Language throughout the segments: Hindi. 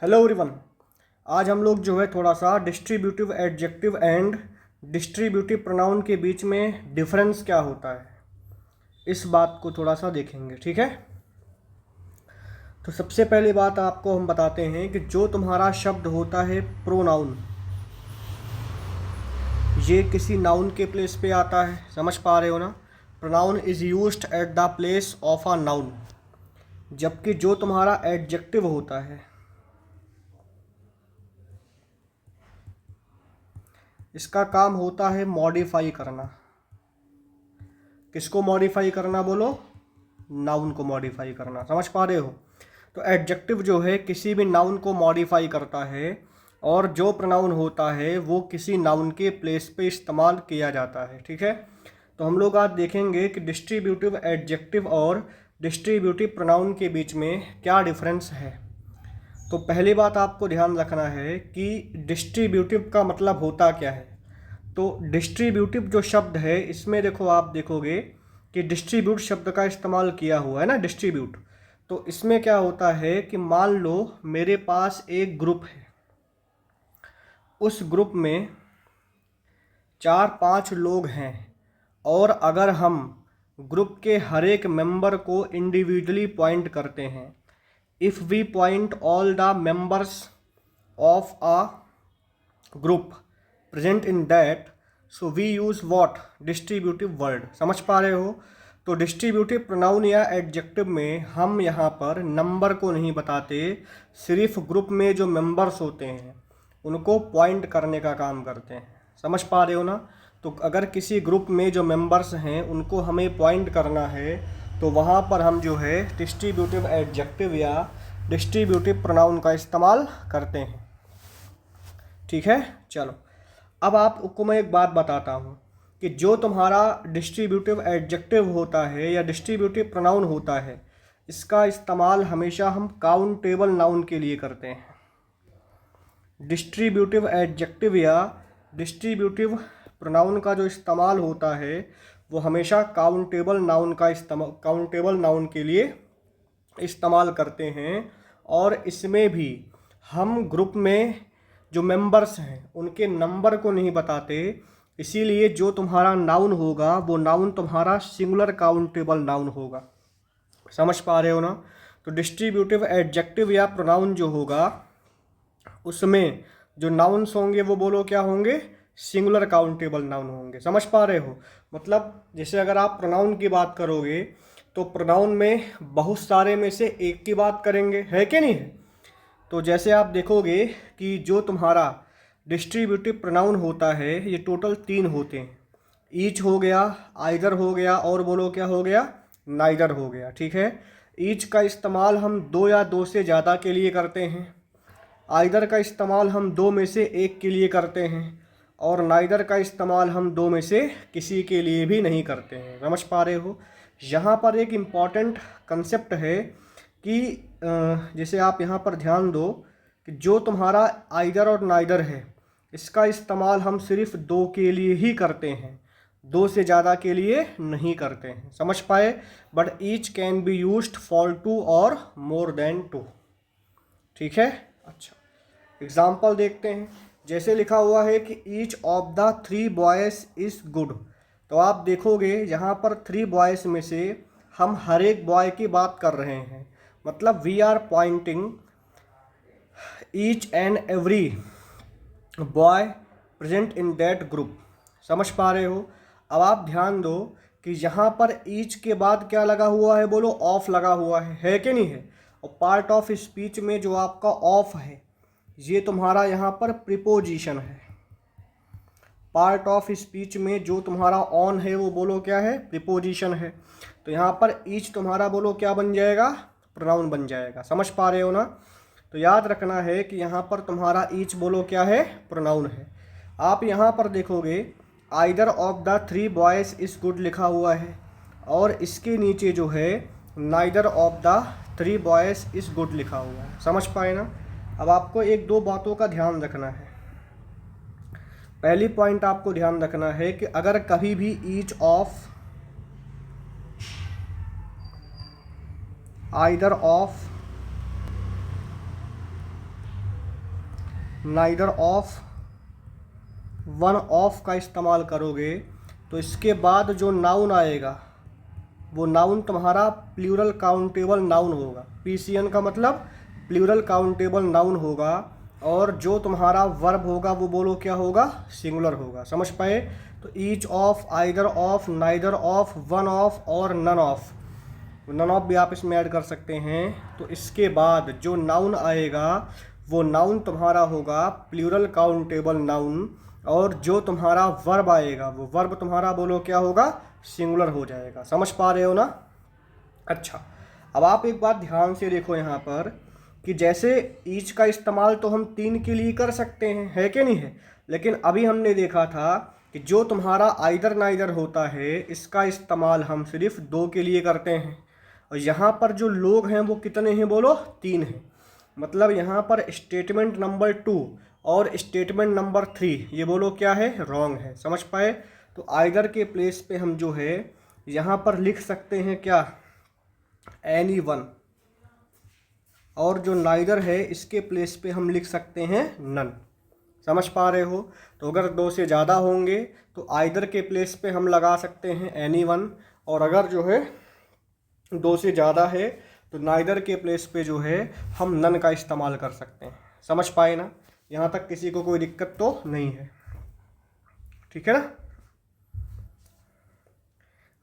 Hello everyone. आज हम लोग जो है थोड़ा सा distributive adjective and distributive pronoun के बीच में डिफरेंस क्या होता है इस बात को थोड़ा सा देखेंगे। ठीक है, तो सबसे पहली बात आपको हम बताते हैं कि जो तुम्हारा शब्द होता है प्रोनाउन, ये किसी नाउन के प्लेस पे आता है। समझ पा रहे हो ना? Pronoun is used at the place of a noun. जबकि जो तुम्हारा एडजेक्टिव होता है, इसका काम होता है मॉडिफाई करना। किसको मॉडिफाई करना बोलो? नाउन को मॉडिफाई करना। समझ पा रहे हो? तो एडजेक्टिव जो है किसी भी नाउन को मॉडिफाई करता है, और जो प्रोनाउन होता है वो किसी नाउन के प्लेस पे इस्तेमाल किया जाता है। ठीक है, तो हम लोग आज देखेंगे कि डिस्ट्रीब्यूटिव एडजेक्टिव और डिस्ट्रीब्यूटिव प्रोनाउन के बीच में क्या डिफरेंस है। तो पहली बात आपको ध्यान रखना है कि डिस्ट्रीब्यूटिव का मतलब होता क्या है। तो डिस्ट्रीब्यूटिव जो शब्द है, इसमें देखो, आप देखोगे कि डिस्ट्रीब्यूट शब्द का इस्तेमाल किया हुआ है ना, डिस्ट्रीब्यूट। तो इसमें क्या होता है कि मान लो मेरे पास एक ग्रुप है, उस ग्रुप में 4-5 लोग हैं, और अगर हम ग्रुप के हर एक मेंबर को इंडिविजुअली पॉइंट करते हैं, if we point all the members of a group present in that, so we use what? Distributive word. समझ पा रहे हो? तो डिस्ट्रीब्यूटिव प्रोनाउन या एडजेक्टिव में हम यहाँ पर नंबर को नहीं बताते, सिर्फ ग्रुप में जो मेंबर्स होते हैं उनको पॉइंट करने का काम करते हैं। समझ पा रहे हो ना? तो अगर किसी ग्रुप में जो मेंबर्स हैं उनको हमें पॉइंट करना है, तो वहाँ पर हम जो है डिस्ट्रीब्यूटिव एडजेक्टिव या डिस्ट्रीब्यूटिव प्रोनाउन का इस्तेमाल करते हैं। ठीक है, चलो अब आपको मैं एक बात बताता हूँ कि जो तुम्हारा डिस्ट्रीब्यूटिव एडजेक्टिव होता है या डिस्ट्रीब्यूटिव प्रोनाउन होता है, इसका इस्तेमाल हमेशा हम काउंटेबल नाउन के लिए करते हैं। डिस्ट्रीब्यूटिव एडजेक्टिव या डिस्ट्रीब्यूटिव प्रोनाउन का जो इस्तेमाल होता है वो हमेशा काउंटेबल नाउन के लिए इस्तेमाल करते हैं। और इसमें भी हम ग्रुप में जो मेंबर्स हैं उनके नंबर को नहीं बताते, इसीलिए जो तुम्हारा नाउन होगा वो नाउन तुम्हारा सिंगुलर काउंटेबल नाउन होगा। समझ पा रहे हो ना? तो डिस्ट्रीब्यूटिव एडजेक्टिव या प्रोनाउन जो होगा, उसमें जो नाउन्स होंगे वो बोलो क्या होंगे? सिंगुलर काउंटेबल नाउन होंगे। समझ पा रहे हो? मतलब जैसे अगर आप प्रोनाउन की बात करोगे तो प्रोनाउन में बहुत सारे में से एक की बात करेंगे, है कि नहीं है? तो जैसे आप देखोगे कि जो तुम्हारा डिस्ट्रीब्यूटिव प्रोनाउन होता है ये टोटल 3 होते हैं। ईच हो गया, आइदर हो गया, और बोलो क्या हो गया? नाइदर हो गया। ठीक है, ईच का इस्तेमाल हम 2 या 2 से ज़्यादा के लिए करते हैं, आइदर का इस्तेमाल हम 2 में से एक के लिए करते हैं, और नाइदर का इस्तेमाल हम 2 में से किसी के लिए भी नहीं करते हैं। समझ पा रहे हो? यहाँ पर एक इम्पॉर्टेंट कंसेप्ट है कि जैसे आप यहाँ पर ध्यान दो कि जो तुम्हारा आइदर और नाइदर है, इसका इस्तेमाल हम सिर्फ 2 के लिए ही करते हैं, 2 से ज़्यादा के लिए नहीं करते हैं। समझ पाए? But each can be used for 2 और मोर देन 2। ठीक है, अच्छा एग्जाम्पल देखते हैं। जैसे लिखा हुआ है कि each of the 3 boys is good, तो आप देखोगे यहाँ पर 3 बॉयज़ में से हम हर एक बॉय की बात कर रहे हैं, मतलब we are pointing each and every boy present in that group. समझ पा रहे हो? अब आप ध्यान दो कि यहाँ पर ईच के बाद क्या लगा हुआ है? बोलो ऑफ लगा हुआ है कि नहीं है? और पार्ट ऑफ स्पीच में जो आपका ऑफ है ये तुम्हारा यहाँ पर प्रीपोजिशन है। पार्ट ऑफ स्पीच में जो तुम्हारा ऑन है वो बोलो क्या है? प्रीपोजिशन है। तो यहाँ पर ईच तुम्हारा बोलो क्या बन जाएगा? प्रोनाउन बन जाएगा। समझ पा रहे हो ना? तो याद रखना है कि यहाँ पर तुम्हारा ईच बोलो क्या है? प्रोनाउन है। आप यहाँ पर देखोगे either of the 3 boys is good लिखा हुआ है, और इसके नीचे जो है neither of the 3 boys is good लिखा हुआ है। समझ पाए ना? अब आपको 1-2 बातों का ध्यान रखना है। पहली पॉइंट आपको ध्यान रखना है कि अगर कभी भी each of, either of neither of, one of का इस्तेमाल करोगे तो इसके बाद जो नाउन आएगा वो नाउन तुम्हारा प्लूरल काउंटेबल नाउन होगा। पीसीएन का मतलब प्लूरल काउंटेबल नाउन होगा। और जो तुम्हारा वर्ब होगा वो बोलो क्या होगा, सिंगुलर होगा। समझ पाए? तो each of, either of, neither of, one of और नन ऑफ। नन ऑफ भी आप इसमें ऐड कर सकते हैं। तो इसके बाद जो नाउन आएगा वो नाउन तुम्हारा होगा प्लूरल काउंटेबल नाउन। और जो तुम्हारा वर्ब आएगा वो वर्ब तुम्हारा बोलो क्या होगा, सिंगुलर हो जाएगा। समझ पा रहे हो ना? अच्छा, अब आप एक बात ध्यान से देखो यहाँ पर कि जैसे ईच का इस्तेमाल तो हम 3 के लिए कर सकते हैं, है कि नहीं है? लेकिन अभी हमने देखा था कि जो तुम्हारा आइदर नाइदर होता है इसका इस्तेमाल हम सिर्फ 2 के लिए करते हैं। और यहाँ पर जो लोग हैं वो कितने हैं बोलो, 3 हैं। मतलब यहाँ पर स्टेटमेंट नंबर 2 और स्टेटमेंट नंबर 3 ये बोलो क्या है, रॉन्ग है। समझ पाए? तो आइदर के प्लेस पे हम जो है यहाँ पर लिख सकते हैं क्या, एनी वन। और जो नाइदर है इसके प्लेस पे हम लिख सकते हैं नन। समझ पा रहे हो? तो अगर 2 से ज़्यादा होंगे तो आइदर के प्लेस पे हम लगा सकते हैं एनी वन। और अगर जो है 2 से ज़्यादा है तो नाइदर के प्लेस पे जो है हम नन का इस्तेमाल कर सकते हैं। समझ पाए ना? यहाँ तक किसी को कोई दिक्कत तो नहीं है, ठीक है ना?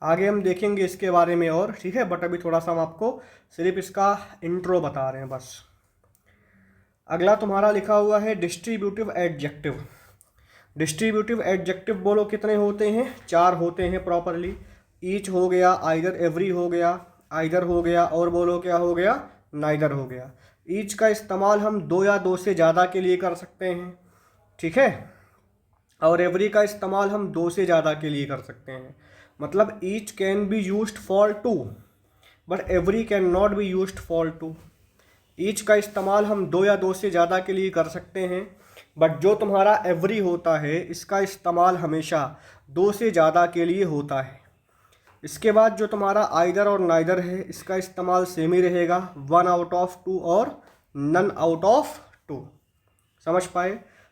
आगे हम देखेंगे इसके बारे में और, ठीक है। बट अभी थोड़ा सा हम आपको सिर्फ इसका इंट्रो बता रहे हैं बस। अगला तुम्हारा लिखा हुआ है डिस्ट्रीब्यूटिव एडजेक्टिव। डिस्ट्रीब्यूटिव एडजेक्टिव बोलो कितने होते हैं, 4 होते हैं प्रॉपरली। ईच हो गया, आइदर एवरी हो गया, आइदर हो गया, और बोलो क्या हो गया, नाइदर हो गया। ईच का इस्तेमाल हम 2 या 2 से ज़्यादा के लिए कर सकते हैं, ठीक है। और एवरी का इस्तेमाल हम 2 से ज़्यादा के लिए कर सकते हैं। मतलब each can be used for 2 but every can not be used for 2। Each का इस्तेमाल हम 2 या 2 से ज़्यादा के लिए कर सकते हैं, बट जो तुम्हारा एवरी होता है इसका इस्तेमाल हमेशा 2 से ज़्यादा के लिए होता है। इसके बाद जो तुम्हारा आइदर और नाइदर है इसका इस्तेमाल सेम ही रहेगा, 1 आउट ऑफ 2 और नन आउट ऑफ 2। समझ पाए?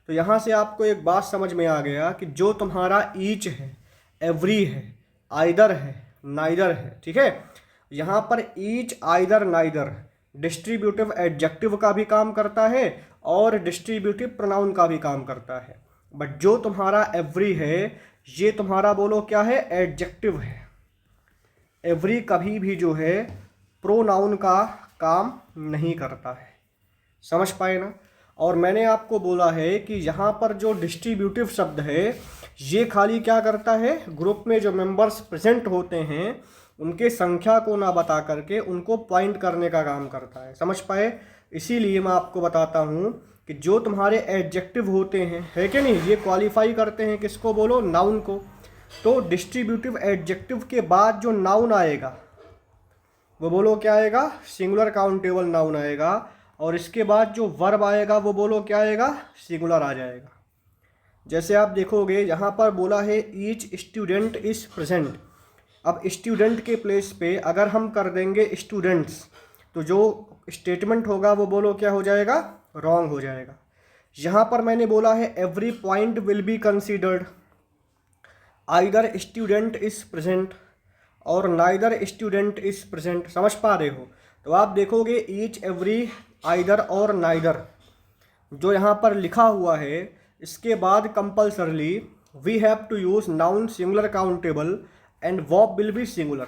तो यहाँ से आपको एक बात समझ में आ गया कि जो तुम्हारा ईच है, एवरी है, आइदर है, नाइदर है, ठीक है। यहाँ पर each, either, neither distributive adjective का भी काम करता है और डिस्ट्रीब्यूटिव प्रोनाउन का भी काम करता है। बट जो तुम्हारा एवरी है ये तुम्हारा बोलो क्या है, एडजेक्टिव है। एवरी कभी भी जो है प्रोनाउन का काम नहीं करता है। समझ पाए ना? और मैंने आपको बोला है कि यहाँ पर जो डिस्ट्रीब्यूटिव शब्द है ये खाली क्या करता है, ग्रुप में जो मेंबर्स प्रेजेंट होते हैं उनके संख्या को ना बता करके उनको पॉइंट करने का काम करता है। समझ पाए? इसीलिए मैं आपको बताता हूँ कि जो तुम्हारे एडजेक्टिव होते हैं, है कि नहीं, ये क्वालिफाई करते हैं किसको बोलो, नाउन को। तो डिस्ट्रीब्यूटिव एडजेक्टिव के बाद जो नाउन आएगा वो बोलो क्या आएगा, सिंगुलर काउंटेबल नाउन आएगा। और इसके बाद जो वर्ब आएगा वो बोलो क्या आएगा, सिंगुलर आ जाएगा। जैसे आप देखोगे यहाँ पर बोला है ईच स्टूडेंट इज़ प्रेजेंट। अब स्टूडेंट के प्लेस पे अगर हम कर देंगे स्टूडेंट्स तो जो स्टेटमेंट होगा वो बोलो क्या हो जाएगा, रॉन्ग हो जाएगा। यहाँ पर मैंने बोला है every point will be considered, either student is present और नाइदर स्टूडेंट इज़ प्रेजेंट। समझ पा रहे हो? तो आप देखोगे ईच, एवरी, आइदर और नाइदर जो यहाँ पर लिखा हुआ है इसके बाद compulsorily we have to use noun singular countable and verb will be singular.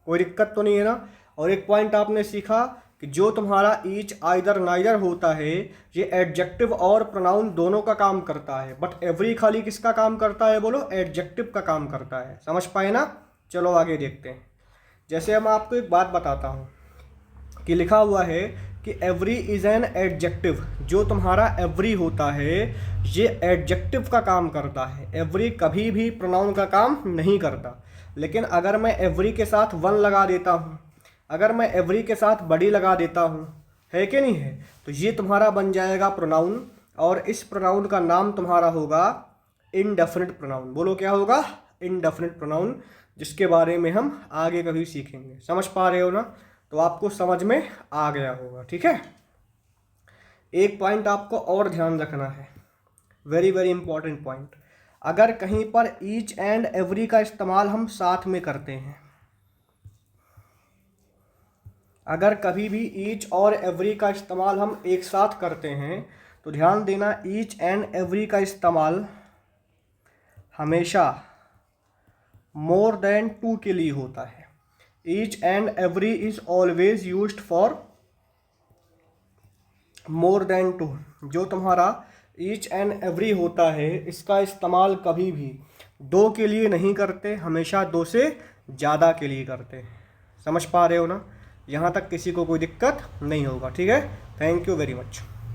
कोई दिक्कत तो नहीं है ना? और एक पॉइंट आपने सीखा कि जो तुम्हारा ईच, आइदर, नाइदर होता है ये एडजेक्टिव और प्रोनाउन दोनों का काम करता है, बट एवरी खाली किसका काम करता है बोलो, एडजेक्टिव का काम करता है। समझ पाए ना? चलो आगे देखते हैं। जैसे मैं आपको एक बात बताता हूँ कि लिखा हुआ है कि एवरी इज़ एन एडजेक्टिव। जो तुम्हारा एवरी होता है ये एडजेक्टिव का काम करता है, एवरी कभी भी प्रोनाउन का काम नहीं करता। लेकिन अगर मैं एवरी के साथ वन लगा देता हूँ, अगर मैं एवरी के साथ बड़ी लगा देता हूँ, है कि नहीं है, तो ये तुम्हारा बन जाएगा प्रोनाउन। और इस प्रोनाउन का नाम तुम्हारा होगा इनडेफिनिट प्रोनाउन। बोलो क्या होगा, इनडेफिनिट प्रोनाउन, जिसके बारे में हम आगे कभी सीखेंगे। समझ पा रहे हो ना? तो आपको समझ में आ गया होगा, ठीक है। एक पॉइंट आपको और ध्यान रखना है, वेरी वेरी इंपॉर्टेंट पॉइंट। अगर कहीं पर ईच एंड एवरी का इस्तेमाल हम साथ में करते हैं, अगर कभी भी ईच और एवरी का इस्तेमाल हम एक साथ करते हैं तो ध्यान देना, ईच एंड एवरी का इस्तेमाल हमेशा मोर देन टू के लिए होता है। Each and every is always used for more than two. जो तुम्हारा ईच एंड एवरी होता है, इसका इस्तेमाल कभी भी दो के लिए नहीं करते, हमेशा दो से ज़्यादा के लिए करते हैं। समझ पा रहे हो ना? यहाँ तक किसी को कोई दिक्कत नहीं होगा, ठीक है। Thank you very much.